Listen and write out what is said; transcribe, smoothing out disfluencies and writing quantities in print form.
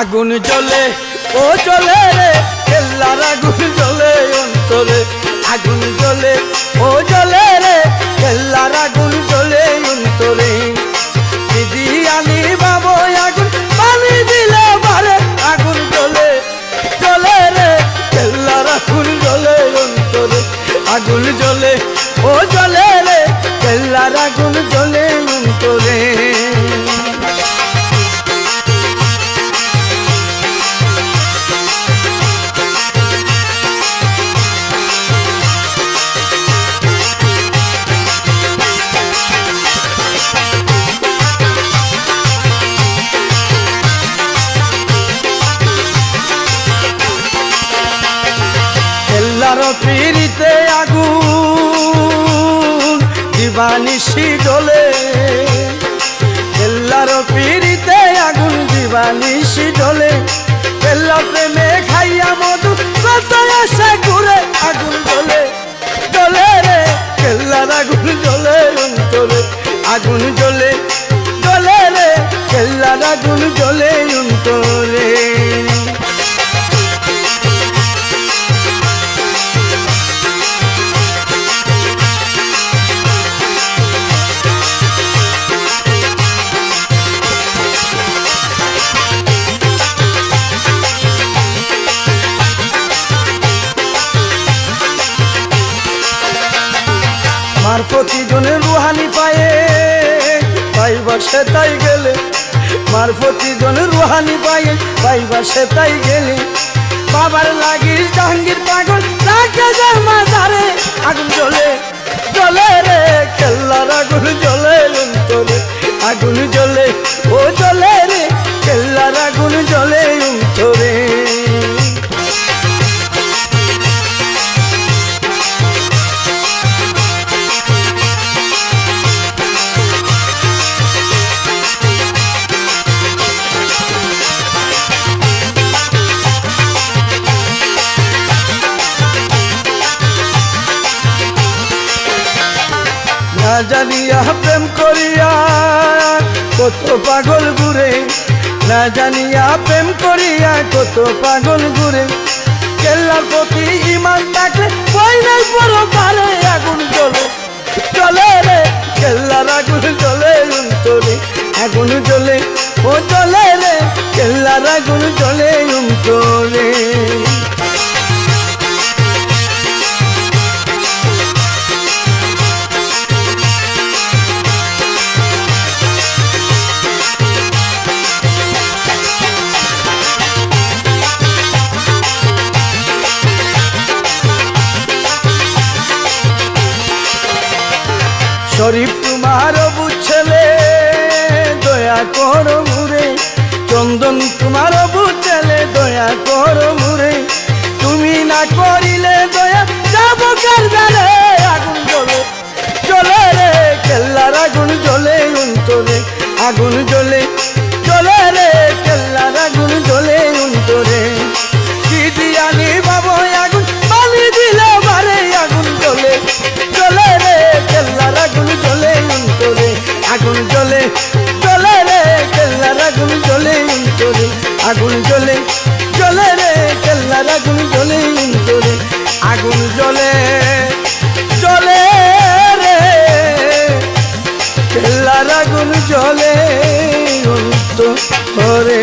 আগুন জ্বলে ও জ্বলে রে কেল্লার আগুন জ্বলে অন্তরে আগুন জ্বলে ও জ্বলে রে কেল্লার আগুন জ্বলে অন্তরে দিদি আনি বাবু আগুন পানি দিলে বারে আগুন জ্বলে জ্বলে রে কেল্লার আগুন জ্বলে অন্তরে আগুন জ্বলে ও জ্বলে রে কেল্লার আগুন জ্বলে অন্তরে পিরিতে আগুন দিবানিশি জ্বলে কেল্লার পিরিতে আগুন দিবানিশি জ্বলে কেল্লা প্রেমে খাইয়া মধু কত আসে ঘুরে আগুন জ্বলে জ্বলে রে কেল্লার আগুন জ্বলে অন্তরে আগুন জ্বলে জ্বলে রে কেল্লার আগুন জ্বলে অন্তরে মার প্রতিজনের রুহানি পায়ে পাইবার সে তাই গেলে মার প্রতিজনের রুহানি পায়ে পাইবার সে তাই গেলে বাবার লাগি জাহাঙ্গীর পাগল রাখে যায় মাঝারে আগুন জ্বলে জ্বলে রে কেল্লার আগুন জ্বলে অন্তরে আগুন জ্বলে ও জ্বলে রে কেল্লার আগুন জ্বলে অন্তরে না জানিয়া প্রেম করিয়া কত পাগল ঘুরে না জানিয়া প্রেম করিয়া কত পাগল ঘুরে কেল্লার প্রতি ইমান থাকলে কই নাই বড় পারে আগুন জ্বলে জ্বলে রে কেল্লার আগুন জ্বলে অন্তরে আগুন জ্বলে ও জ্বলে রে কেল্লার আগুন জ্বলে অন্তরে শরীফ তোমার বুঝলে দয়া করো মুরে চন্দন তোমার বুঝলে দয়া করো মুরে তুমি না করিলে দয়া যাব কার জানে আগুন জ্বলে জ্বলে রে কেল্লার আগুন জ্বলে অন্তরে আগুন জ্বলে জ্বলে রে কেল্লার আগুন জ্বলে অন্তরে দিদি আনি বাবু আগুন পানি দিলে বারে আগুন জ্বলে জ্বলে রে কেল্লার আগুন জ্বলে অন্তরে আগুন জ্বলে জ্বলে রে কেল্লার আগুন জ্বলে অন্তরে আগুন জ্বলে জ্বলে রে কেল্লার আগুন জ্বলে অন্তরে আগুন জ্বলে জ্বলে রে কেল্লার আগুন জ্বলে অন্তরে